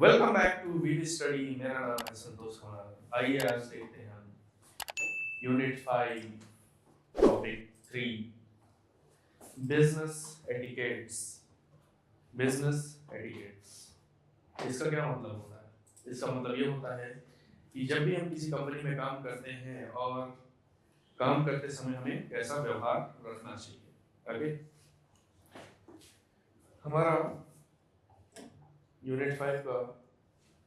Welcome back to VD study. मेरा नाम है संतोष कुमार। आइए आज देखते हैं हम unit 5 topic 3 business etiquettes. Business etiquettes इसका क्या मतलब होता है? इसका मतलब ये होता है कि जब भी हम किसी कंपनी में काम करते हैं और काम करते समय हमें कैसा व्यवहार रखना चाहिए। आगे हमारा यूनिट 5 का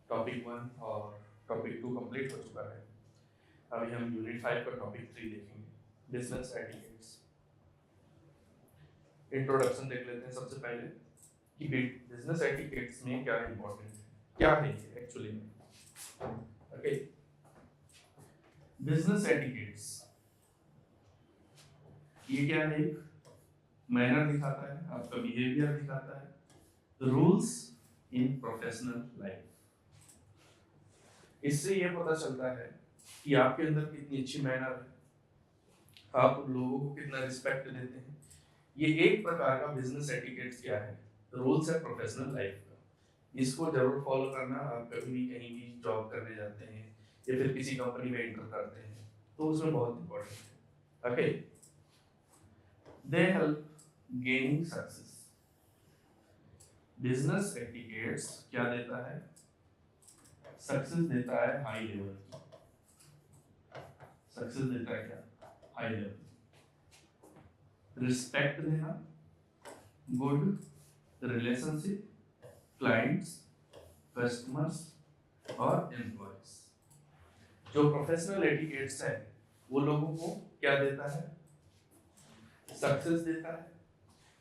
टॉपिक 1 और टॉपिक 2 कंप्लीट हो चुका है। अभी हम यूनिट 5 का टॉपिक 3 देखेंगे, बिजनेस एटिकेट्स। इंट्रोडक्शन देख लेते हैं सबसे पहले कि बिजनेस एटिकेट्स में क्या इंपॉर्टेंट है, क्या है ये एक्चुअली में। ओके, बिजनेस एटिकेट्स ये क्या है? एक मैनर दिखाता है, आपका बिहेवियर दिखाता है, रूल्स इन प्रोफेशनल लाइफ। इससे ये पता चलता है कि आपके अंदर कितनी अच्छी मैनर है, आप लोगों को कितना रिस्पेक्ट देते हैं। ये एक प्रकार का बिजनेस एटिकेट्स क्या है, रूल्स है प्रोफेशनल लाइफ का। इसको जरूर फॉलो करना। आप कभी भी कहीं भी जॉब करने जाते हैं या फिर किसी कंपनी में एंटर करते हैं तो उसमें बहुत इंपॉर्टेंट है। Okay, they help gaining success. Business etiquettes क्या देता है? सक्सेस देता है हाई लेवल की। सक्सेस देता है क्या? High level. रिस्पेक्ट देना, गुड रिलेशनशिप, क्लाइंट्स, कस्टमर्स और एम्प्लॉयज। जो प्रोफेशनल एटिकेट्स है वो लोगों को क्या देता है? सक्सेस देता है,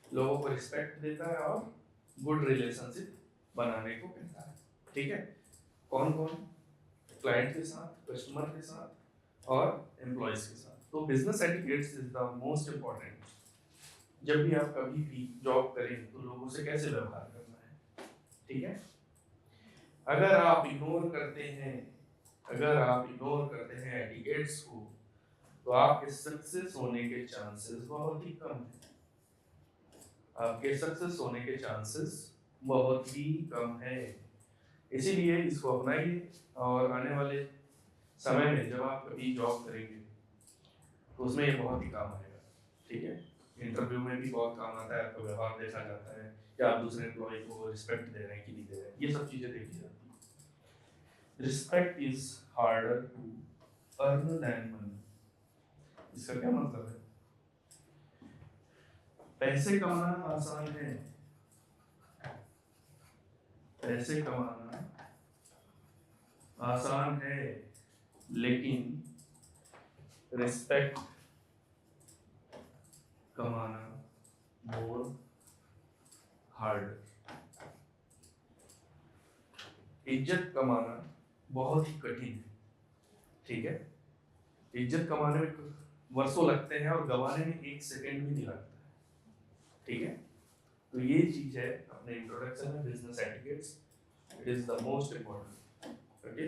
लोगों को रिस्पेक्ट देता है और गुड रिलेशनशिप बनाने को कहता है। ठीक है, कौन कौन? क्लाइंट के साथ, कस्टमर के साथ और एम्प्लॉयज के साथ। तो business etiquettes is the most important. जब भी आप कभी भी जॉब करें तो लोगों से कैसे व्यवहार करना है। ठीक है, अगर आप इग्नोर करते हैं, अगर आप इग्नोर करते हैं एटिकेट्स को तो आपके सक्सेस होने के चांसेस बहुत ही कम है। आपके सक्सेस होने के चांसेस बहुत ही कम है। इसीलिए इसको अपनाइए और आने वाले समय में जब आप कभी जॉब करेंगे तो उसमें ये बहुत ही काम आएगा। ठीक है, इंटरव्यू में भी बहुत काम आता है। आपका व्यवहार देखा जाता है कि आप दूसरे एम्प्लॉय को रिस्पेक्ट दे रहे हैं कि नहीं दे रहे हैं, ये सब चीजें देखी जाती है। Respect is harder to earn than money. इसका क्या मतलब है? पैसे कमाना आसान है, पैसे कमाना आसान है, लेकिन रिस्पेक्ट कमाना मोर हार्ड। इज्जत कमाना बहुत ही कठिन है। ठीक है, इज्जत कमाने में वर्षों लगते हैं और गंवाने में 1 सेकंड भी नहीं लगता है। ठीक है, तो ये चीज है अपने इंट्रोडक्शन में business etiquettes. It is the most important. Okay,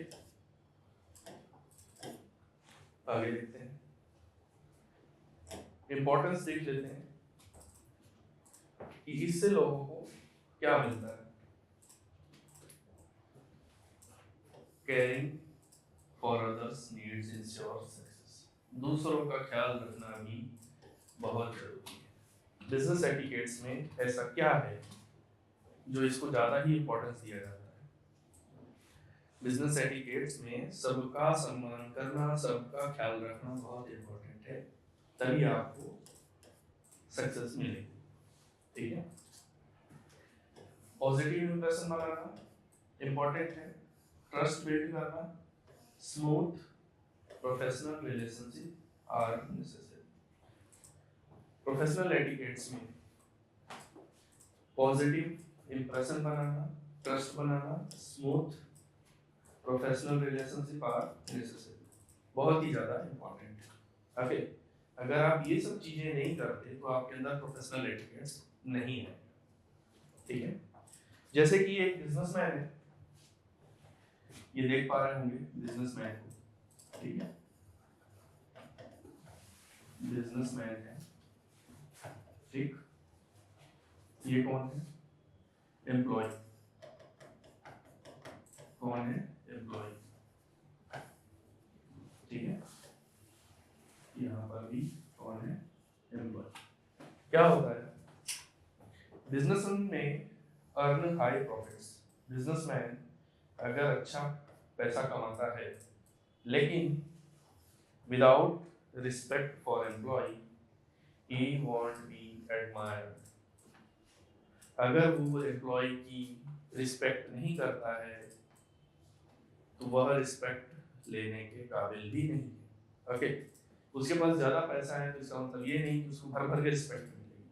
आगे देखते हैं, इंपॉर्टेंस देख लेते हैं कि इससे लोगों को क्या मिलता है। Caring for others needs ensure success. दूसरों का ख्याल रखना भी बहुत जरूरी है। बिजनेस एटिकेट्स में ऐसा क्या है जो इसको ज्यादा ही इंपॉर्टेंस दिया जाता है? बिजनेस एटिकेट्स में सबका सम्मान करना, सबका ख्याल रखना बहुत इंपॉर्टेंट है, तभी आपको सक्सेस मिलेगी। ठीक है, पॉजिटिव इंप्रेशन बनाना इंपॉर्टेंट है, ट्रस्ट बिल्ड करना, smooth professional relationship are necessary. Professional etiquettes में पॉजिटिव इंप्रेशन बनाना, ट्रस्ट बनाना, smooth professional relationship are necessary, बहुत ही ज्यादा इंपॉर्टेंट है। ओके, अगर आप ये सब चीजें नहीं करते तो आपके अंदर प्रोफेशनल एटिकेट्स नहीं है। ठीक है, जैसे कि एक बिजनेसमैन है, ये देख पा रहे होंगे बिजनेसमैन को। ठीक है, बिजनेसमैन है। ठीक, ये कौन है? एम्प्लॉय। कौन है एम्प्लॉय, ठीक है, यहाँ पर भी कौन है एम्प्लॉय। क्या होता है, बिजनेसमैन में अर्न हाई प्रॉफिट्स, बिजनेसमैन अगर अच्छा पैसा कमाता है लेकिन without respect for employ he won't be admired, अगर वो एम्प्लॉय की रिस्पेक्ट नहीं करता है तो वह रिस्पेक्ट लेने के काबिल भी नहीं है। ओके, उसके पास ज्यादा पैसा है तो इसका मतलब ये नहीं कि उसको भर भर के रिस्पेक्ट मिलेगी,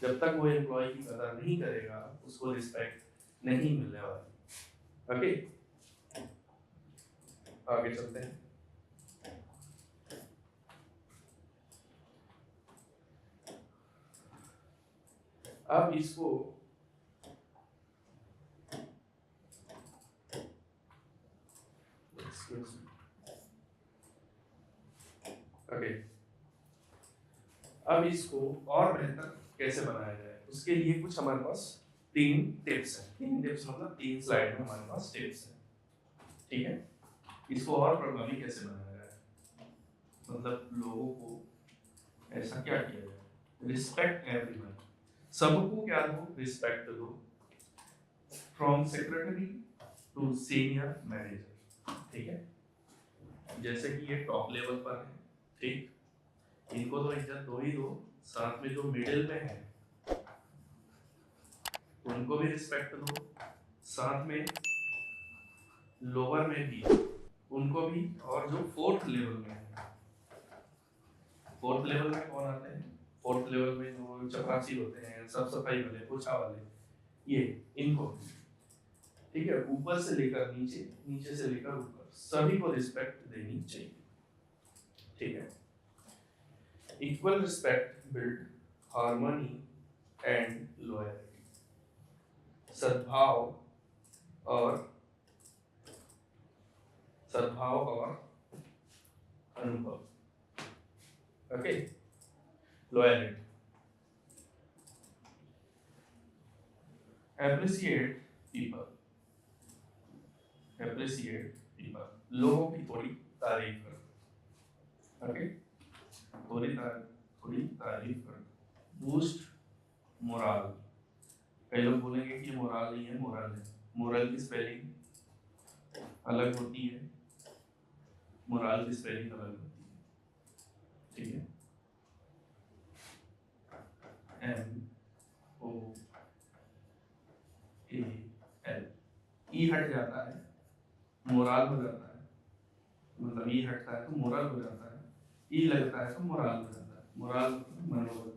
जब तक वो एम्प्लॉय की कदर नहीं करेगा उसको रिस्पेक्ट नहीं मिलने वाली। ओके, आगे चलते हैं। अब इसको ओके, अब इसको और बेहतर कैसे बनाया जाए, उसके लिए कुछ हमारे पास 3 टिप्स हैं। 3 टिप्स मतलब 3 स्लाइड में हमारे पास टिप्स हैं, ठीक है। इसको और प्रभावी कैसे बनाया जाए, मतलब लोगों को ऐसा क्या किया जाए, रिस्पेक्ट एवरीवन, सबको क्या दो, रिस्पेक्ट दो, from secretary to senior manager, ठीक है। जैसे कि ये टॉप लेवल पर है, ठीक, इनको तो इज्जत दो ही दो, साथ में जो मिडिल में है उनको भी रिस्पेक्ट दो, साथ में लोअर में भी उनको भी, और जो 4th लेवल में है, 4th लेवल में कौन आते हैं, 4th लेवल में जो चपरासी होते हैं, सब सफाई वाले, पोछा वाले, ये इनको, ठीक है, ऊपर से लेकर नीचे, नीचे से लेकर ऊपर, सभी को रिस्पेक्ट देनी चाहिए, ठीक है। Equal respect build harmony and loyalty, सद्भाव और अनुभव, ओके, लॉयल्टी, एप्रिसिएट पीपल, लोगों की थोड़ी तारीफ करो, ओके, थोड़ी तारीफ करो, बूस्ट मोरल, कई लोग बोलेंगे कि मोरल नहीं है, मोरल है, मोरल की स्पेलिंग अलग होती है, मोरल की स्पेलिंग अलग होती है, ठीक है, MORAL, ई हट जाता है, मोरल हो जाता है, मतलब ई हटता है तो मोरल हो जाता है, ई लगता है तो मोरल हो जाता है, मोरल मनोबल,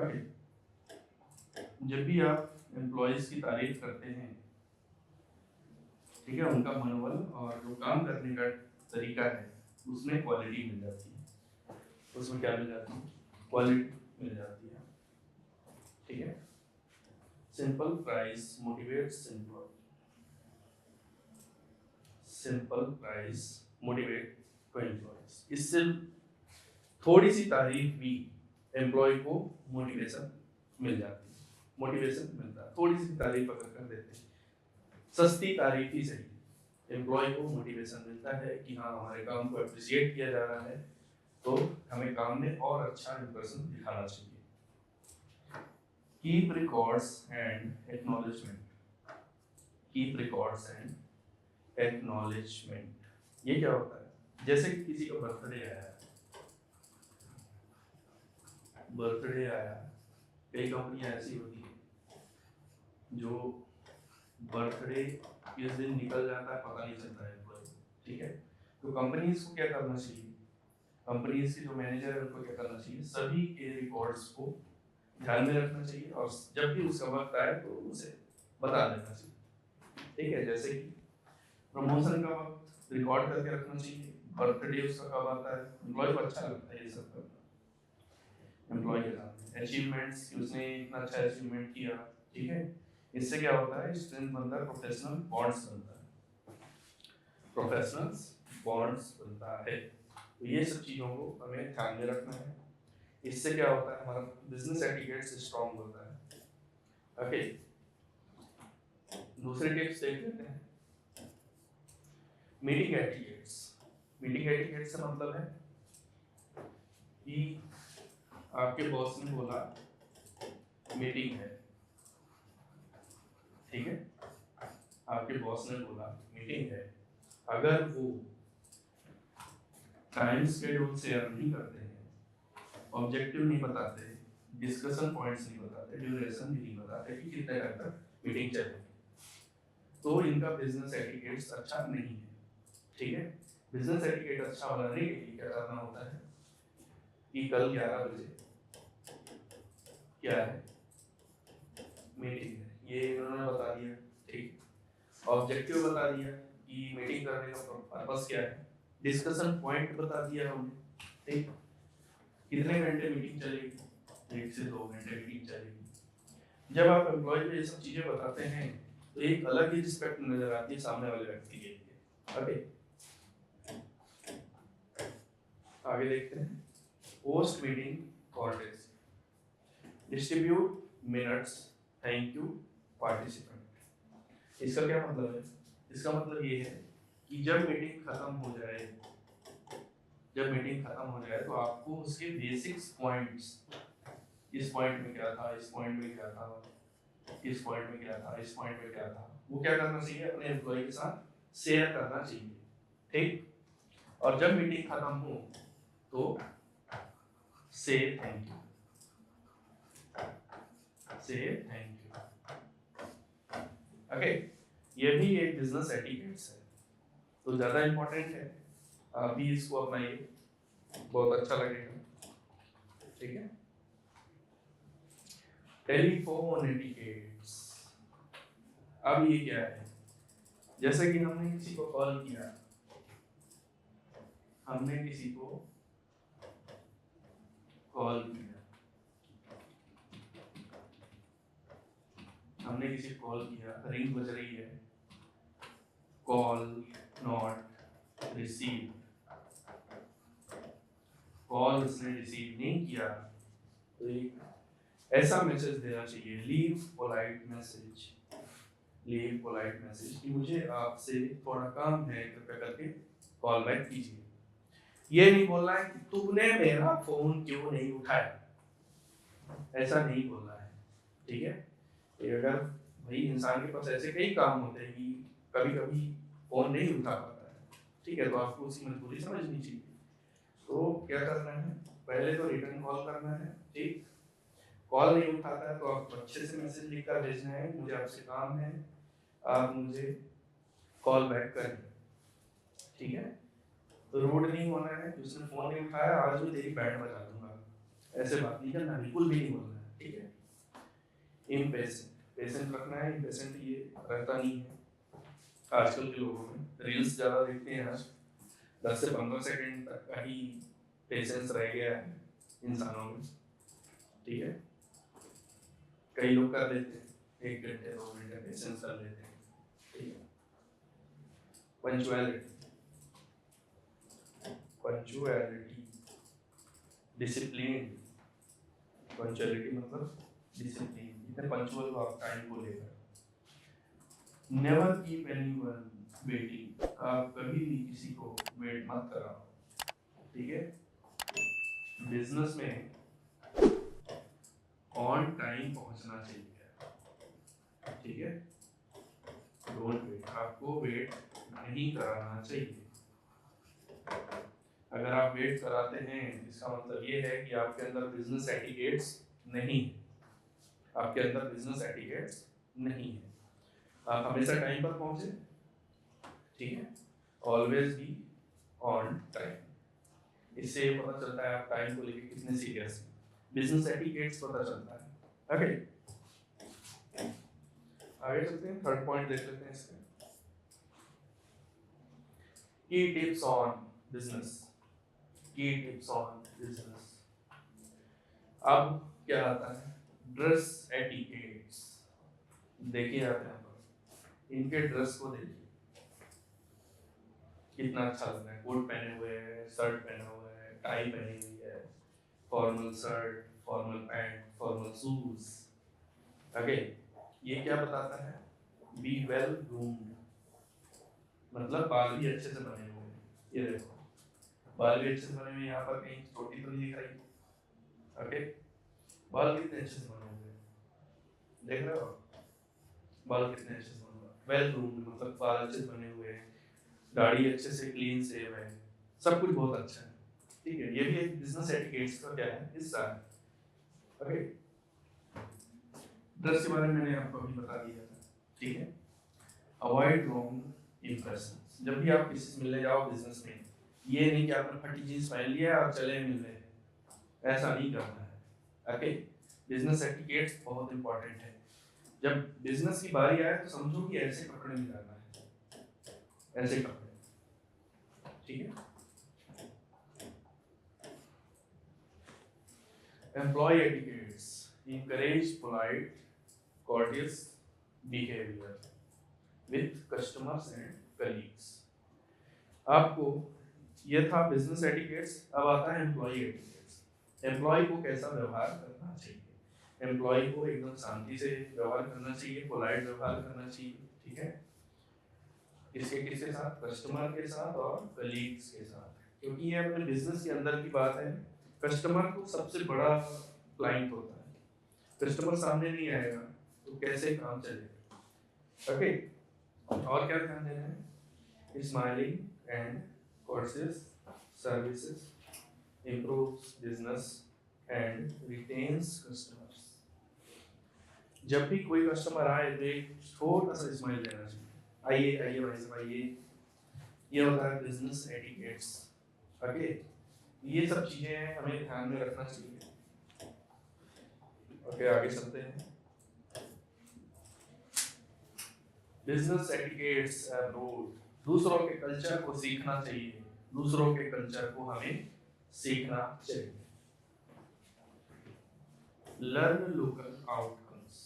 ओके। जब भी आप एम्प्लॉयज की तारीफ करते हैं, ठीक है, उनका मनोबल और जो काम करने का तरीका है उसमें क्वालिटी मिल जाती है, उसमें क्या मिल जाती है, क्वालिटी मिल जाती है, ठीक है। Simple praise motivates employee, simple praise motivate to employees, इससे थोड़ी सी तारीफ भी एम्प्लॉय को मोटिवेशन मिल जाती है, मोटिवेशन मिलता है, थोड़ी सी तारीफ अगर कर देते हैं, सस्ती तारीफ ही सही, एम्प्लॉय को मोटिवेशन मिलता है कि हाँ हमारे काम को अप्रिशिएट किया जा रहा है, तो हमें काम में और अच्छा इंप्रेशन दिखाना चाहिए। Keep records and acknowledgement, keep records and acknowledgement, ये क्या होता है, जैसे कि किसी का बर्थडे आया, कई कंपनियां ऐसी होती है जो बर्थडे किस दिन निकल जाता है पता नहीं चलता है एम्प्लॉय, ठीक है, तो कंपनीज को क्या करना चाहिए, कंपनीज के जो मैनेजर है उनको क्या करना चाहिए, सभी के रिकॉर्ड्स को ध्यान में रखना चाहिए और जब भी उसका वक्त आए तो उसे बता देना चाहिए, ठीक है, जैसे कि प्रमोशन का वक्त रिकॉर्ड करके रखना चाहिए, बर्थडे उसका कब आता है, एम्प्लॉय को अच्छा लगता है ये सब करना, एम्प्लॉय के साथ अचीवमेंट्स कि उसने इतना अच्छा अचीवमेंट किया, ठीक है, इससे क्या होता है, स्ट्रेंथ बनता है, प्रोफेशनल बॉन्ड्स बनता है, प्रोफेशनल्स बॉन्ड्स बनता है, तो ये सब चीज़ों को हमें ध्यान में रखना है, इससे क्या होता है, हमारा बिजनेस एटिकेट्स स्ट्रॉन्ग होता है, ओके, दूसरे टिप्स देख लेते हैं। Meeting etiquettes. मीटिंग एटिकेट से मतलब है कि आपके बॉस ने बोला मीटिंग है, ठीक है, आपके बॉस ने बोला मीटिंग है, अगर वो टाइम शेड्यूल शेयर नहीं करते हैं, ऑब्जेक्टिव नहीं बताते, डिस्कशन पॉइंट्स नहीं बताते, ड्यूरेशन भी नहीं बताते कि कितने टाइम तक मीटिंग चलेगी, तो इनका बिजनेस एटिकेट्स अच्छा नहीं है, ठीक है। बिजनेस एटिकेट अच्छा बनाने के लिए क्या करना होता है कि कल 11 बजे क्या है, मीटिंग है, ये इन्होंने बता दिया, ठीक, ऑब्जेक्टिव बता दिया कि मीटिंग करने का पर्पस क्या है, डिस्कशन पॉइंट बता दिया हमने, ठीक, कितने घंटे मीटिंग चलेगी, 1 से 2 घंटे मीटिंग चलेगी। जब आप एम्प्लॉय को ये सब चीजें बताते हैं तो एक अलग ही रिस्पेक्ट नजर आती है सामने वाले व्यक्ति के लिए। ओके, आगे देखते हैं। Post meeting Cortez, distribute minutes, thank you participant. इसका क्या मतलब है? इसका मतलब ये है कि जब मीटिंग खत्म हो जाए, जब मीटिंग खत्म हो जाए तो आपको उसके बेसिक्स पॉइंट्स, इस पॉइंट में क्या था, इस पॉइंट में क्या था, इस पॉइंट में क्या था, इस पॉइंट में क्या था, वो क्या करना चाहिए, अपने एम्प्लॉय के साथ शेयर करना चाहिए, ठीक। और जब मीटिंग खत्म हो तो से थैंक यू, से थैंक यू। ओके, ये भी एक बिजनेस एटिकेट्स है, तो ज्यादा इंपॉर्टेंट है, आप भी इसको अपनाइए, बहुत अच्छा लगेगा, ठीक है। टेलीफोन एटिकेट्स, अब ये क्या है, जैसे कि हमने किसी को कॉल किया, हमने किसी को कॉल किया, हमने किसी को कॉल किया, रिंग बज रही है, कॉल नॉट रिसीव, कॉल उसने रिसीव नहीं किया, तो एक ऐसा मैसेज देना चाहिए, leave polite message, leave polite message कि मुझे आपसे थोड़ा काम है, कृपया करके कॉल बैक कीजिए। ये नहीं बोलना है कि तुमने मेरा फोन क्यों नहीं उठाया, ऐसा नहीं बोलना है, ठीक है। अगर भाई इंसान के पास ऐसे कई काम होते हैं कि कभी कभी फोन नहीं उठा पाता है, ठीक है, तो आपको उसकी मजबूरी समझनी चाहिए। तो क्या करना है, पहले तो रिटर्न कॉल करना है, ठीक, कॉल नहीं उठाता है तो आपको अच्छे से मैसेज लिखकर भेजना है, मुझे आपसे काम है, आप मुझे कॉल बैक करें, ठीक है। तो रूड नहीं होना है, उसने फोन नहीं उठाया, आज मैं तेरी बैंड बजा दूंगा, ऐसे बात नहीं करना, बिल्कुल भी नहीं बोलना है, ठीक है। इम्पेशेंट, पेशेंट रखना है, इम्पेशेंट ये रहता नहीं है आजकल के लोगों में, रील्स ज़्यादा देखते हैं आज, 10 से 15 सेकंड तक का ही पेशेंस रह गया है इंसानों में, ठीक है। कई लोग कर लेते हैं 1 घंटे 2 घंटे पेशेंस कर लेते हैं, ठीक है। पंचुअलिटी, पंचुअलिटी, डिसिप्लिन, पंचुअलिटी मतलब डिसिप्लिन, इतने पंचुअल हो आप टाइम को लेकर, नेवर कीप एनीवन वेटिंग, आप कभी भी किसी को वेट मत कराओ, ठीक है। बिजनेस में ऑन टाइम पहुंचना चाहिए, ठीक है, डोंट वेट, आपको वेट नहीं कराना चाहिए। अगर आप वेट कराते हैं इसका मतलब ये है कि आपके अंदर बिजनेस एटिकेट्स नहीं है, आपके अंदर बिजनेस एटिकेट्स नहीं है, आप हमेशा टाइम पर पहुंचे, ठीक है, ऑलवेज बी ऑन टाइम, इससे ये पता चलता है आप टाइम को लेकर कितने सीरियस हैं, बिजनेस एटिकेट्स पता चलता है। ओके, आगे चलते हैं, थर्ड पॉइंट देख लेते हैं इसका, की टिप्स ऑन बिजनेस, की टिप्स ऑन बिजनेस। अब क्या आता है, ड्रेस एटिकेट्स, देखिए आप यहाँ पर इनके ड्रेस को देखिए कितना अच्छा लग रहा है, कोट पहने हुए है, शर्ट पहना हुआ है, टाई पहनी हुई है, formal shirt, formal pant, formal shoes, okay, ये क्या बताता है? बी वेल ग्रूम्ड, मतलब बाल भी अच्छे से बने हुए हैं। ये देखो बाल भी अच्छे से बने हुए, यहाँ पर कहीं चोटी तो नहीं दिख रही। ओके, बाल कितने अच्छे से बने हुए हैं, देख रहे हो बाल कितने अच्छे से बने हुए हैं। वेल ग्रूम्ड मतलब बाल अच्छे से बने हुए हैं, दाढ़ी अच्छे से क्लीन सेव है, सब कुछ बहुत अच्छा है। ठीक है, ये भी एक बिजनेस एटिकेट्स का क्या है, हिस्सा है। ओके, ड्रेस के बारे में मैंने आपको अभी बता दिया था। ठीक है, अवॉइड रॉन्ग इंप्रेशन। जब भी आप किसी से मिलने जाओ बिजनेस में, ये नहीं कि आपने फटी जींस पहन लिया और चले मिलने, ऐसा नहीं करना है। ओके, बिजनेस एटिकेट्स बहुत इंपॉर्टेंट है। जब बिजनेस की बारी आए तो समझो कि ऐसे कपड़े नहीं डालना है, ऐसे कपड़े। ठीक है, employee etiquettes encourage polite courteous behavior with customers and colleagues। आपको ये था बिजनेस एटिकेट्स। अब आता है एम्प्लॉय एटिकेट्स। एम्प्लॉय को कैसा व्यवहार करना चाहिए? एम्प्लॉय को एकदम शांति से व्यवहार करना चाहिए, पोलाइट व्यवहार करना चाहिए। ठीक है, किसके किसके साथ? कस्टमर के साथ और कलीग्स के साथ, क्योंकि ये अपने बिजनेस के अंदर की बात है। कस्टमर को सबसे बड़ा क्लाइंट होता है, कस्टमर सामने नहीं आएगा तो कैसे काम चलेगा? ओके, और क्या ध्यान देना है? Smiling and courses services improves business and retains customers। जब भी कोई कस्टमर आए तो एक छोटा सा स्माइल देना चाहिए, आइए आइए भाई साहब आइए। ये होता है बिजनेस एटिकेट्स। ओके, ये सब चीजें हमें ध्यान में रखना चाहिए। ओके, आगे चलते हैं। बिजनेस एटिकेट्स अब्रोड, दूसरों के कल्चर को सीखना चाहिए, दूसरों के कल्चर को हमें सीखना चाहिए। लर्न लोकल आउटकम्स,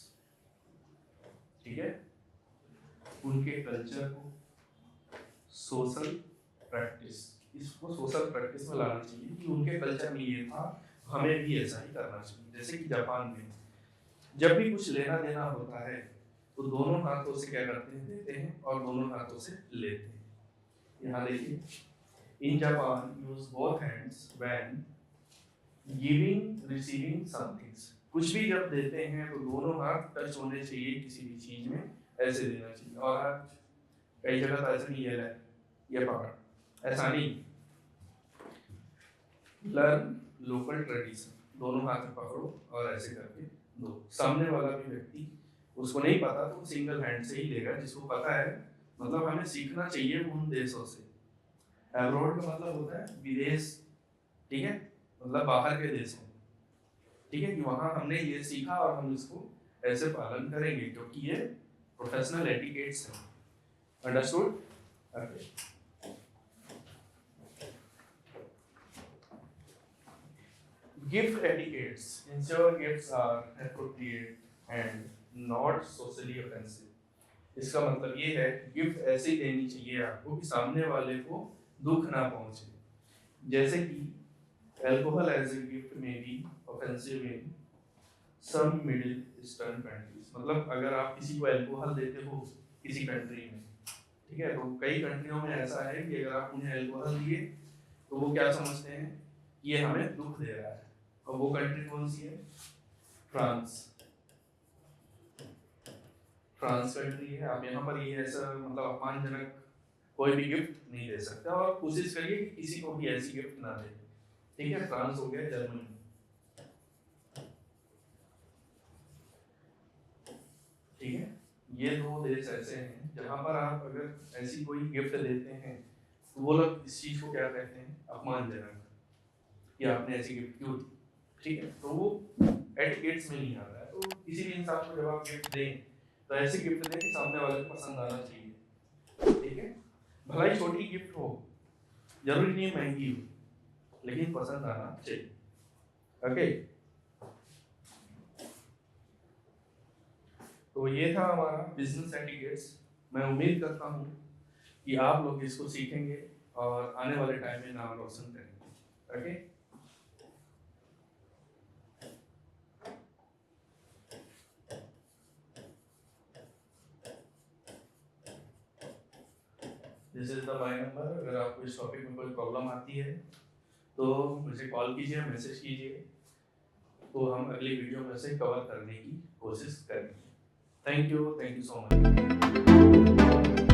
ठीक है, उनके कल्चर को सोशल प्रैक्टिस, इसको सोशल प्रैक्टिस में लाना चाहिए कि उनके कल्चर में ये था, हमें भी ऐसा ही करना चाहिए। जैसे कि जापान में जब भी कुछ लेना देना होता है तो दोनों हाथों से क्या करते हैं, देते हैं, और दोनों हाथों से लेते हैं। यहाँ देखिए, in Japan use both hands when giving receiving somethings. कुछ भी जब देते हैं तो दोनों हाथ टच होने चाहिए किसी भी चीज में, ऐसे देना चाहिए। और आज कई जगह तो ऐसा नहीं है, ये पकड़, ऐसा नहीं। लर्न लोकल ट्रेडिशन, दोनों हाथ में पकड़ो और ऐसे करके दो। सामने वाला भी व्यक्ति, उसको नहीं पता तो सिंगल हैंड से ही लेगा, जिसको पता है। मतलब हमें सीखना चाहिए उन देशों से। अब्रॉड का मतलब होता है विदेश, ठीक है, मतलब बाहर के देशों। ठीक है, कि वहां हमने ये सीखा और हम इसको ऐसे पालन करेंगे, क्योंकि ये प्रोफेशनल एटिकेट्स है। Understood? Okay, gift etiquettes ensure gifts are appropriate and not socially offensive. इसका मतलब ये है गिफ्ट ऐसे देनी चाहिए आपको कि सामने वाले को दुख ना पहुंचे। जैसे कि alcohol as a gift may be offensive in some Middle Eastern countries. मतलब अगर आप किसी को अल्कोहल देते हो किसी कंट्री में, ठीक है, तो कई कंट्रियों में ऐसा है कि अगर आप उन्हें अल्कोहल दिए तो वो क्या समझते हैं कि ये हमें दुख दे रहा है। और वो कंट्री कौन सी है? फ्रांस। फ्रांस कंट्री है। आप यहाँ पर ये ऐसा मतलब अपमानजनक कोई भी गिफ्ट नहीं दे सकते, और कोशिश करिए कि किसी को भी ऐसी गिफ्ट ना दे। ठीक है, फ्रांस हो गया, जर्मनी। ठीक है, ये दो देश ऐसे हैं जहां पर आप अगर ऐसी कोई गिफ्ट देते हैं तो वो लोग इस चीज को क्या कहते हैं, अपमानजनक, कि आपने ऐसी गिफ्ट क्यों दी। ठीक है, तो वो एटिकेट्स में नहीं आता है। तो किसी भी इंसान को जब आप गिफ्ट दें तो ऐसी गिफ्ट दें कि सामने वाले को पसंद आना चाहिए। ठीक है, भला ही छोटी गिफ्ट हो, जरूरी नहीं महंगी हो, लेकिन पसंद आना चाहिए। ओके, तो ये था हमारा बिजनेस एटिकेट्स। मैं उम्मीद करता हूँ कि आप लोग इसको सीखेंगे और आने वाले टाइम में नाम रोशन करेंगे। Okay, this is the my number. अगर आपको इस टॉपिक में कोई प्रॉब्लम आती है तो मुझे कॉल कीजिए, मैसेज कीजिए, तो हम अगली वीडियो में से कवर करने की कोशिश करेंगे। Thank you so much.